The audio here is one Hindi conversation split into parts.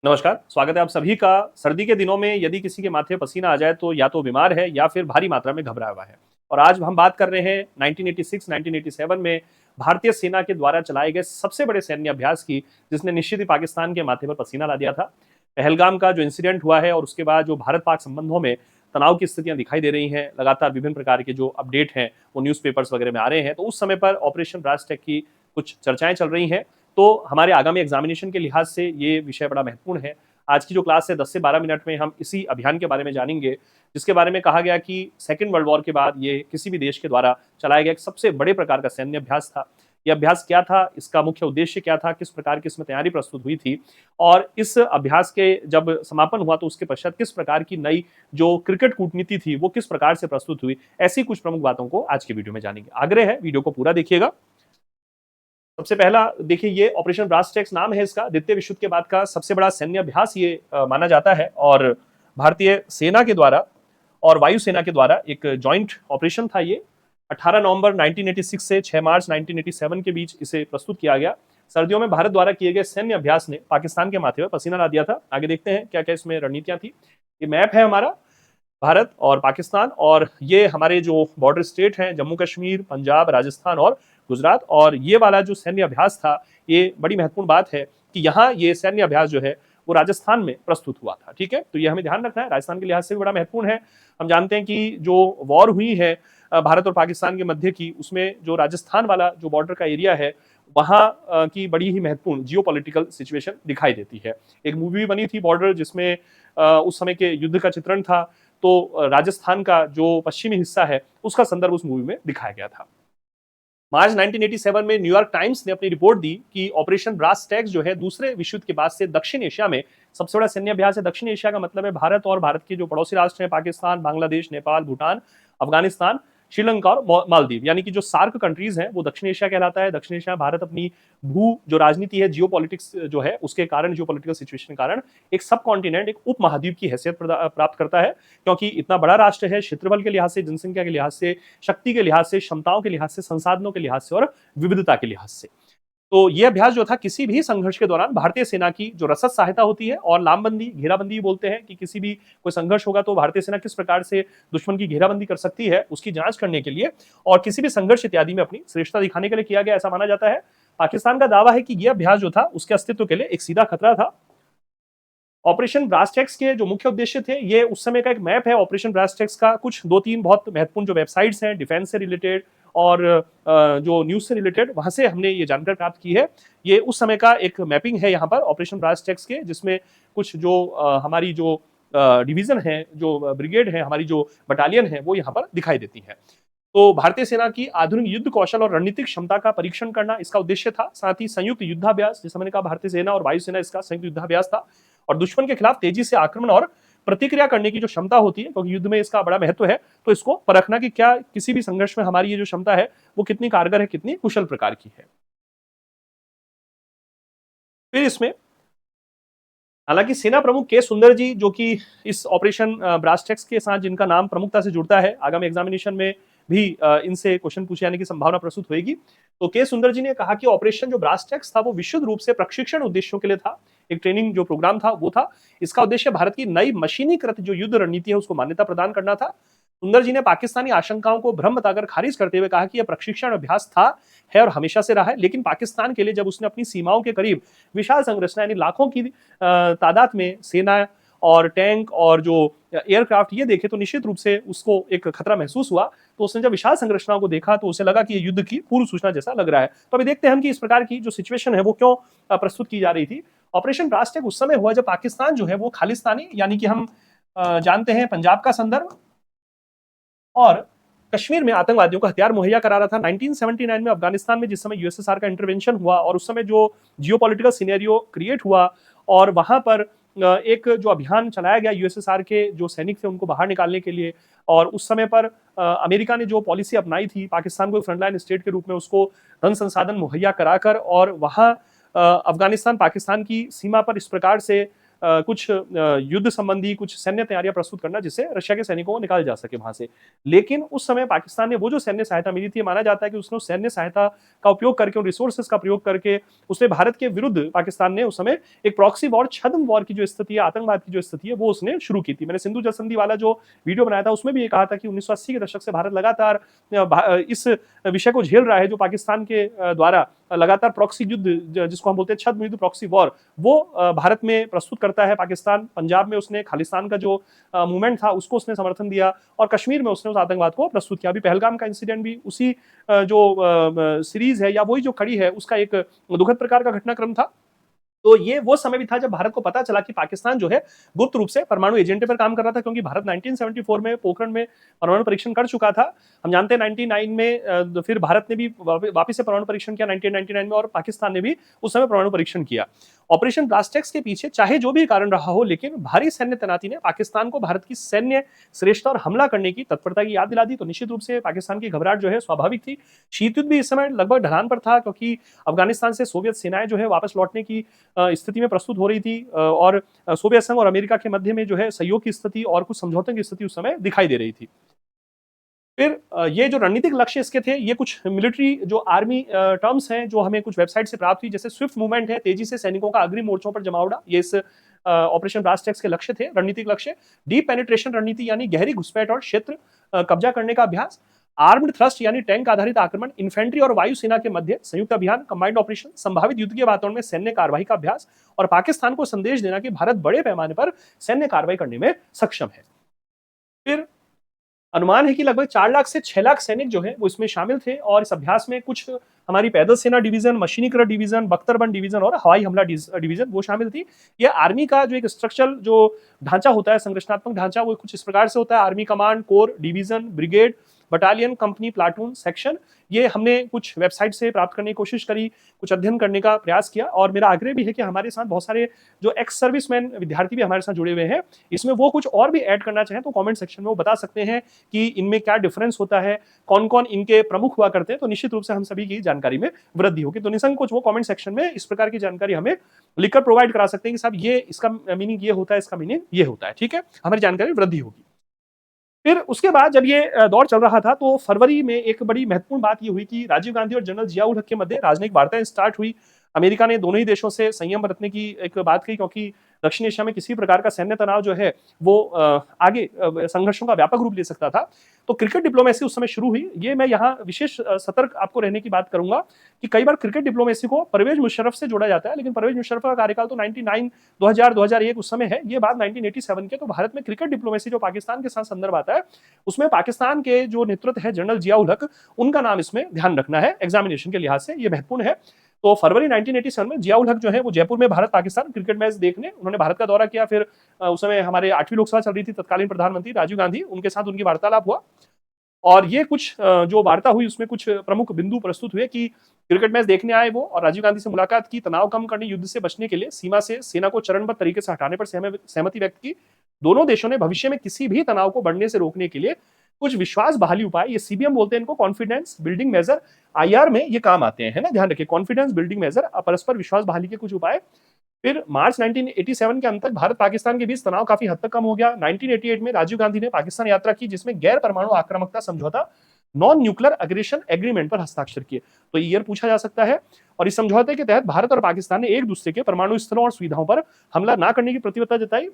नमस्कार, स्वागत है आप सभी का। सर्दी के दिनों में यदि किसी के माथे पसीना आ जाए तो या तो बीमार है या फिर भारी मात्रा में घबराया हुआ है। और आज हम बात कर रहे हैं 1986-1987 में भारतीय सेना के द्वारा चलाए गए सबसे बड़े सैन्य अभ्यास की, जिसने निश्चित ही पाकिस्तान के माथे पर पसीना ला दिया था। पहलगाम का जो इंसिडेंट हुआ है और उसके बाद जो भारत-पाक संबंधों में तनाव की स्थितियां दिखाई दे रही हैं, लगातार विभिन्न प्रकार के जो अपडेट हैं वो न्यूज़पेपर्स वगैरह में आ रहे हैं, तो उस समय पर ऑपरेशन ब्रास टैग की कुछ चर्चाएं चल रही हैं। तो हमारे आगामी एग्जामिनेशन के लिहाज से ये विषय बड़ा महत्वपूर्ण है। आज की जो क्लास है 10 से 12 मिनट में हम इसी अभियान के बारे में जानेंगे, जिसके बारे में कहा गया कि सेकेंड वर्ल्ड वॉर के बाद ये किसी भी देश के द्वारा चलाया गया एक सबसे बड़े प्रकार का सैन्य अभ्यास था। ये अभ्यास क्या था, इसका मुख्य उद्देश्य क्या था, किस प्रकार की इसमें तैयारी प्रस्तुत हुई थी और इस अभ्यास के जब समापन हुआ तो उसके पश्चात किस प्रकार की नई जो क्रिकेट कूटनीति थी वो किस प्रकार से प्रस्तुत हुई, ऐसी कुछ प्रमुख बातों को आज के वीडियो में जानेंगे। आग्रह है वीडियो को पूरा देखिएगा। सबसे पहला देखिए, ये ऑपरेशन ब्रास टैग्स नाम है इसका। द्वितीय विश्व युद्ध के बाद का सबसे बड़ा सैन्य अभ्यास ये माना जाता है और भारतीय सेना के द्वारा और वायुसेना के द्वारा एक जॉइंट ऑपरेशन था ये। 18 नवंबर 1986 से 6 मार्च 1987 के बीच इसे प्रस्तुत किया गया। सर्दियों में भारत द्वारा किए गए सैन्य अभ्यास ने पाकिस्तान के माथे पर पसीना ला दिया था। आगे देखते हैं क्या क्या इसमें रणनीतियां थी। ये मैप है हमारा भारत और पाकिस्तान, और ये हमारे जो बॉर्डर स्टेट हैं जम्मू कश्मीर, पंजाब, राजस्थान और गुजरात। और ये वाला जो सैन्य अभ्यास था, ये बड़ी महत्वपूर्ण बात है कि यहाँ ये सैन्य अभ्यास जो है वो राजस्थान में प्रस्तुत हुआ था। ठीक है, तो ये हमें ध्यान रखना है, राजस्थान के लिहाज से भी बड़ा महत्वपूर्ण है। हम जानते हैं कि जो वॉर हुई है भारत और पाकिस्तान के मध्य की, उसमें जो राजस्थान वाला जो बॉर्डर का एरिया है वहाँ की बड़ी ही महत्वपूर्ण जियो पॉलिटिकल सिचुएशन दिखाई देती है। एक मूवी बनी थी बॉर्डर, जिसमें उस समय के युद्ध का चित्रण था। तो राजस्थान का जो पश्चिमी हिस्सा है उसका संदर्भ उस मूवी में दिखाया गया था। मार्च 1987 में न्यूयॉर्क टाइम्स ने अपनी रिपोर्ट दी कि ऑपरेशन ब्रास टैग्स जो है दूसरे विश्व युद्ध के बाद से दक्षिण एशिया में सबसे बड़ा सैन्य अभ्यास है। दक्षिण एशिया का मतलब है भारत और भारत के जो पड़ोसी राष्ट्र हैं, पाकिस्तान, बांग्लादेश, नेपाल, भूटान, अफगानिस्तान, श्रीलंका और मालदीव, यानी कि जो सार्क कंट्रीज हैं वो दक्षिण एशिया कहलाता है। दक्षिण एशिया भारत अपनी भू जो राजनीति है, जियो पॉलिटिक्स जो है उसके कारण, जियो पॉलिटिकल सिचुएशन के कारण एक सब कॉन्टिनेंट, एक उप महाद्वीप की हैसियत प्राप्त करता है, क्योंकि इतना बड़ा राष्ट्र है, क्षेत्रफल के लिहाज से, जनसंख्या के लिहाज से, शक्ति के लिहाज से, क्षमताओं के लिहाज से, संसाधनों के लिहाज से और विविधता के लिहाज से। तो ये अभ्यास जो था किसी भी संघर्ष के दौरान भारतीय सेना की जो रसद सहायता होती है और लामबंदी, घेराबंदी बोलते हैं कि किसी भी कोई संघर्ष होगा तो भारतीय सेना किस प्रकार से दुश्मन की घेराबंदी कर सकती है, उसकी जांच करने के लिए और किसी भी संघर्ष इत्यादि में अपनी श्रेष्ठता दिखाने के लिए किया गया, ऐसा माना जाता है। पाकिस्तान का दावा है कि यह अभ्यास जो था उसके अस्तित्व के लिए एक सीधा खतरा था। ऑपरेशन ब्रास टैग्स के जो मुख्य उद्देश्य थे, ये उस समय का एक मैप है ऑपरेशन ब्रास टैग्स का। कुछ 2-3 बहुत महत्वपूर्ण जो वेबसाइट्स हैं डिफेंस से रिलेटेड और जो न्यूज से रिलेटेड, वहां से हमने ये जानकारी प्राप्त की है। ये उस समय का एक मैपिंग है यहाँ पर ऑपरेशन ब्रास टैग्स के, जिसमें कुछ जो हमारी जो डिवीजन है, जो ब्रिगेड है, हमारी जो बटालियन है, वो यहाँ पर दिखाई देती है। तो भारतीय सेना की आधुनिक युद्ध कौशल और रणनीतिक क्षमता का परीक्षण करना इसका उद्देश्य था। साथ ही संयुक्त युद्धाभ्यास, जैसे मैंने कहा भारतीय सेना और वायुसेना, इसका संयुक्त युद्धाभ्यास था। और दुश्मन के खिलाफ तेजी से आक्रमण और प्रतिक्रिया करने की जो क्षमता होती है, क्योंकि युद्ध में इसका बड़ा महत्व है, तो इसको परखना कि क्या किसी भी संघर्ष में हमारी ये जो क्षमता है वो कितनी कारगर है, कितनी कुशल प्रकार की है। फिर इसमें हालांकि सेना प्रमुख के सुंदर जी, जो कि इस ऑपरेशन ब्रास टैग्स के साथ जिनका नाम प्रमुखता से जुड़ता है, आगामी एग्जामिनेशन में भी इनसे क्वेश्चन पूछे जाने की संभावना प्रस्तुत होगी। तो के सुंदर जी ने कहा कि ऑपरेशन जो ब्रास टैग्स था वो विशुद्ध रूप से प्रशिक्षण उद्देश्यों के लिए था, एक ट्रेनिंग जो प्रोग्राम था वो था। इसका उद्देश्य भारत की नई मशीनीकृत जो युद्ध रणनीति है उसको मान्यता प्रदान करना था। सुंदर जी ने पाकिस्तानी आशंकाओं को भ्रम बताकर खारिज करते हुए कहा कि यह प्रशिक्षण अभ्यास था, है और हमेशा से रहा है, लेकिन पाकिस्तान के लिए जब उसने अपनी सीमाओं के करीब विशाल संरचना यानी लाखों की तादाद में सेना और टैंक और जो एयरक्राफ्ट ये देखे, तो निश्चित रूप से उसको एक खतरा महसूस हुआ। तो उसने जब विशाल संरचनाओं को देखा तो उसे लगा कि ये युद्ध की पूर्व सूचना जैसा लग रहा है। तो अभी देखते हैं हम कि इस प्रकार की जो सिचुएशन है वो क्यों प्रस्तुत की जा रही थी। ऑपरेशन ब्रास टैग उस समय हुआ जब पाकिस्तान जो है वो खालिस्तानी, यानी कि हम जानते हैं पंजाब का संदर्भ, और कश्मीर में आतंकवादियों को हथियार मुहैया करा रहा था। 1979 में अफगानिस्तान में जिस समय यूएसएसआर का इंटरवेंशन हुआ और उस समय जो जियोपॉलिटिकल सिनेरियो क्रिएट हुआ और वहां पर एक जो अभियान चलाया गया यूएसएसआर के जो सैनिक थे उनको बाहर निकालने के लिए, और उस समय पर अमेरिका ने जो पॉलिसी अपनाई थी पाकिस्तान को फ्रंटलाइन स्टेट के रूप में उसको धन संसाधन मुहैया कराकर, और वहां अफगानिस्तान पाकिस्तान की सीमा पर इस प्रकार से कुछ युद्ध संबंधी कुछ सैन्य तैयारियां प्रस्तुत करना, जिससे रशिया के सैनिकों को निकाल जा सके वहां से। लेकिन उस समय पाकिस्तान ने वो जो सैन्य सहायता मिली थी, माना जाता है कि उसने उस सैन्य सहायता का उपयोग करके, उन रिसोर्सेज का प्रयोग करके उसने भारत के विरुद्ध, पाकिस्तान ने उस समय एक प्रॉक्सी वॉर, छद्म वॉर की जो स्थिति है, आतंकवाद की जो स्थिति है, वो उसने शुरू की थी। मैंने सिंधु जल संधि वाला जो वीडियो बनाया था उसमें भी ये कहा था कि 1980 के दशक से भारत लगातार इस विषय को झेल रहा है, जो पाकिस्तान के द्वारा लगातार प्रॉक्सी युद्ध, जिसको हम बोलते हैं छद्म युद्ध, प्रॉक्सी वॉर, वो भारत में प्रस्तुत करता है। पाकिस्तान पंजाब में उसने खालिस्तान का जो मूवमेंट था उसको उसने समर्थन दिया, और कश्मीर में उसने उस आतंकवाद को प्रस्तुत किया। अभी पहलगाम का इंसिडेंट भी उसी जो सीरीज है या वही जो कड़ी है उसका एक दुखद प्रकार का घटनाक्रम था। तो ये वो समय भी था जब भारत को पता चला कि पाकिस्तान जो है गुप्त रूप से परमाणु एजेंडे पर काम कर रहा था, क्योंकि भारत 1974 में पोखरण में परमाणु परीक्षण कर चुका था। हम जानते हैं 99 में फिर भारत ने भी वापस से परमाणु परीक्षण किया 1999 में, और पाकिस्तान ने भी उस समय परमाणु परीक्षण किया। ऑपरेशन ब्लास्टेक्स के पीछे चाहे जो भी कारण रहा हो, लेकिन भारी सैन्य तैनाती ने पाकिस्तान को भारत की सैन्य श्रेष्ठता और हमला करने की तत्परता की याद दिला दी। तो निश्चित रूप से पाकिस्तान की घबराहट जो है स्वाभाविक थी। शीत युद्ध भी इस समय लगभग ढलान पर था, क्योंकि अफगानिस्तान से सोवियत सेनाएं जो है वापस लौटने की स्थिति में प्रस्तुत हो रही थी, और सोवियत संघ और अमेरिका के मध्य में जो है सहयोग की स्थिति और कुछ समझौते की स्थिति उस समय दिखाई दे रही थी। फिर ये जो रणनीतिक लक्ष्य इसके थे, ये कुछ मिलिट्री जो आर्मी टर्म्स हैं जो हमें कुछ वेबसाइट से प्राप्त हुई, जैसे स्विफ्ट मूवमेंट है, तेजी से सैनिकों का अग्रिम मोर्चों पर जमावड़ा, ये इस ऑपरेशन ब्लास्टेक्स के लक्ष्य थे, रणनीतिक लक्ष्य। डीप पेनिट्रेशन रणनीति यानी गहरी घुसपैठ और क्षेत्र कब्जा करने का अभ्यास। आर्म्ड थ्रस्ट यानी टैंक आधारित आक्रमण, इन्फेंट्री और वायुसेना के मध्य संयुक्त अभियान, कंबाइंड ऑपरेशन, संभावित युद्ध के वातावरण में सैन्य कार्रवाई का अभ्यास, और पाकिस्तान को संदेश देना कि भारत बड़े पैमाने पर सैन्य कार्रवाई करने में सक्षम है। फिर अनुमान है कि लगभग 4 लाख से 6 लाख सैनिक जो है वो इसमें शामिल थे, और इस अभ्यास में कुछ हमारी पैदल सेना डिवीजन, मशीनीकरण डिवीजन, बख्तरबंद डिवीजन और हवाई हमला डिवीजन वो शामिल थी। ये आर्मी का जो एक स्ट्रक्चरल जो ढांचा होता है, संरचनात्मक ढांचा, वो कुछ इस प्रकार से होता है। Army command, core, division, brigade, battalion, company, platoon, section, ये हमने कुछ वेबसाइट से प्राप्त करने की कोशिश करी, कुछ अध्ययन करने का प्रयास किया, और मेरा आग्रह भी है कि हमारे साथ बहुत सारे जो एक्स सर्विसमैन विद्यार्थी भी हमारे साथ जुड़े हुए हैं, इसमें वो कुछ और भी ऐड करना चाहें तो कमेंट सेक्शन में वो बता सकते हैं कि इनमें क्या डिफरेंस होता है, कौन कौन इनके प्रमुख हुआ करते हैं, तो निश्चित रूप से हम सभी की जानकारी में वृद्धि होगी। तो निसंकोच वो कमेंट सेक्शन में इस प्रकार की जानकारी हमें लिखकर प्रोवाइड करा सकते हैं कि साहब ये इसका मीनिंग ये होता है, इसका मीनिंग ये होता है, ठीक है, हमारी जानकारी वृद्धि होगी। फिर उसके बाद जब ये दौर चल रहा था, तो फरवरी में एक बड़ी महत्वपूर्ण बात ये हुई कि राजीव गांधी और जनरल जिया उल हक के मध्य राजनयिक वार्ताएं स्टार्ट हुई। अमेरिका ने दोनों ही देशों से संयम बरतने की एक बात कही, क्योंकि दक्षिण एशिया में किसी प्रकार का सैन्य तनाव जो है वो आगे संघर्षों का व्यापक रूप ले सकता था। तो क्रिकेट डिप्लोमेसी उस समय शुरू हुई। ये मैं यहाँ विशेष सतर्क आपको रहने की बात करूंगा कि कई बार क्रिकेट डिप्लोमेसी को परवेज मुशर्रफ से जोड़ा जाता है, लेकिन परवेज मुशर्रफ का कार्यकाल तो 99, 2000, 2001 उस समय है, ये बात 1987 के। तो भारत में क्रिकेट डिप्लोमेसी जो पाकिस्तान के साथ संदर्भ आता है, उसमें पाकिस्तान के जो नेतृत्व है जनरल जिया उल हक, उनका नाम इसमें ध्यान रखना है, एग्जामिनेशन के लिहाज से ये महत्वपूर्ण है। तो फरवरी 1987 में जिया उल हक जो है वो जयपुर में भारत पाकिस्तान क्रिकेट मैच देखने उन्होंने भारत का दौरा किया। फिर उस समय हमारे 8वीं लोकसभा चल रही थी, तत्कालीन प्रधानमंत्री राजीव गांधी, उनके साथ उनकी वार्तालाप हुआ, और ये कुछ जो वार्ता हुई उसमें कुछ प्रमुख बिंदु प्रस्तुत हुए कि क्रिकेट मैच देखने आए वो, और राजीव गांधी से मुलाकात की, तनाव कम करने, युद्ध से बचने के लिए सीमा से सेना को चरणबद्ध तरीके से हटाने पर सहमति व्यक्त की। दोनों देशों ने भविष्य में किसी भी तनाव को बढ़ने से रोकने के लिए कुछ विश्वास बहाली उपाय, ये सीबीएम बोलते हैं इनको, कॉन्फिडेंस बिल्डिंग मेजर, आईआर में ये काम आते हैं, है ना, ध्यान रखिए, कॉन्फिडेंस बिल्डिंग मेजर, परस्पर विश्वास बहाली के कुछ उपाय। फिर मार्च 1987 के अंत तक भारत पाकिस्तान के बीच तनाव काफी हद तक कम हो गया। 1988 में राजीव गांधी ने पाकिस्तान यात्रा की, जिसमें गैर परमाणु आक्रामकता समझौता, नॉन न्यूक्लियर एग्रेशन एग्रीमेंट पर हस्ताक्षर किए। तो ईयर पूछा जा सकता है, और इस समझौते के तहत भारत और पाकिस्तान ने एक दूसरे के परमाणु स्थलों और सुविधाओं पर हमला न करने की प्रतिबद्धता जताई,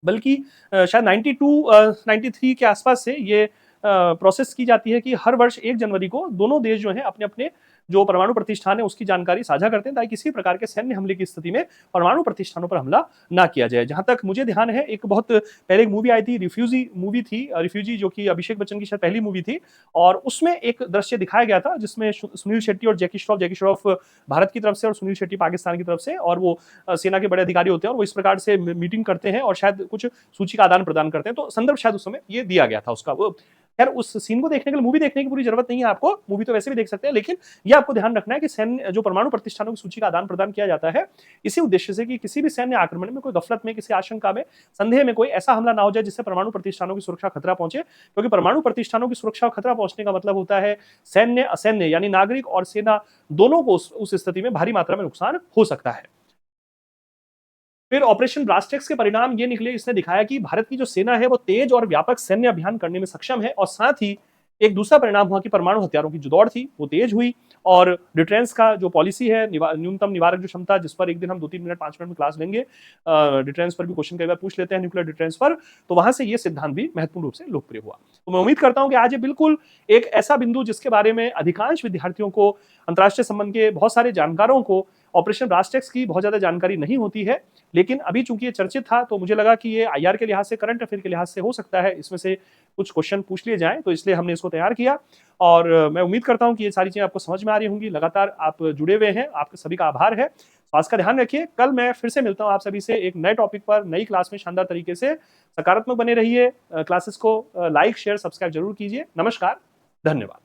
बल्कि शायद 92-93 के आसपास से ये प्रोसेस की जाती है कि हर वर्ष 1 जनवरी को दोनों देश जो है अपने अपने जो परमाणु प्रतिष्ठान है उसकी जानकारी साझा करते हैं, ताकि किसी प्रकार के सैन्य हमले की स्थिति में परमाणु प्रतिष्ठानों पर हमला ना किया जाए। जहां तक मुझे ध्यान है, एक बहुत पहले एक मूवी आई थी, रिफ्यूजी मूवी थी, रिफ्यूजी, जो कि अभिषेक बच्चन की शायद पहली मूवी थी, और उसमें एक दृश्य दिखाया गया था जिसमें सुनील शेट्टी और जैकी श्रॉफ भारत की तरफ से और सुनील शेट्टी पाकिस्तान की तरफ से, और वो सेना के बड़े अधिकारी होते हैं, और वो इस प्रकार से मीटिंग करते हैं और शायद कुछ सूची का आदान प्रदान करते हैं। तो संदर्भ शायद उस समय ये दिया गया था उसका। वो खैर उस सीन को देखने के लिए मूवी देखने की पूरी जरूरत नहीं है आपको, मूवी तो वैसे भी देख सकते हैं, लेकिन ये आपको ध्यान रखना है कि सैन्य जो परमाणु प्रतिष्ठानों की सूची का आदान प्रदान किया जाता है इसी उद्देश्य से कि किसी भी सैन्य आक्रमण में, कोई गफलत में, किसी आशंका में, संदेह में कोई ऐसा हमला ना हो जाए जिससे परमाणु प्रतिष्ठानों की सुरक्षा खतरा पहुंचे, क्योंकि परमाणु प्रतिष्ठानों की सुरक्षा खतरा पहुंचने का मतलब होता है सैन्य असैन्य यानी नागरिक और सेना दोनों को उस स्थिति में भारी मात्रा में नुकसान हो सकता है। फिर ऑपरेशन ब्रास्टेक्स के परिणाम ये निकले, इसने दिखाया कि भारत की जो सेना है वो तेज और व्यापक सैन्य अभियान करने में सक्षम है, और साथ ही एक दूसरा परिणाम हुआ कि परमाणु हथियारों की जो दौड़ थी वो तेज हुई, और डिटेंस का जो पॉलिसी है, न्यूनतम निवारक जो क्षमता, जिस पर एक दिन हम 2-3 मिनट 5 मिनट में क्लास लेंगे, डिटेंस पर भी क्वेश्चन कई बार पूछ लेते हैं न्यूक्लियर डिटेंस पर, तो वहां से ये सिद्धांत भी महत्वपूर्ण रूप से लोकप्रिय हुआ। तो मैं उम्मीद करता हूं कि आज ये बिल्कुल एक ऐसा बिंदु जिसके बारे में अधिकांश विद्यार्थियों को, अंतर्राष्ट्रीय संबंध के बहुत सारे जानकारों को ऑपरेशन ब्रास्टेक्स की बहुत ज्यादा जानकारी नहीं होती है, लेकिन अभी चूंकि ये चर्चित था तो मुझे लगा कि ये आईआर के लिहाज से, करंट अफेयर के लिहाज से हो सकता है इसमें से कुछ क्वेश्चन पूछ लिए जाएं, तो इसलिए हमने इसको तैयार किया। और मैं उम्मीद करता हूं कि ये सारी चीजें आपको समझ में आ रही होंगी। लगातार आप जुड़े हुए हैं, आपके सभी का आभार है। स्वास्थ्य का ध्यान रखिए। कल मैं फिर से मिलता हूं आप सभी से एक नए टॉपिक पर, नई क्लास में। शानदार तरीके से सकारात्मक बने रहिए। क्लासेस को लाइक शेयर सब्सक्राइब जरूर कीजिए। नमस्कार, धन्यवाद।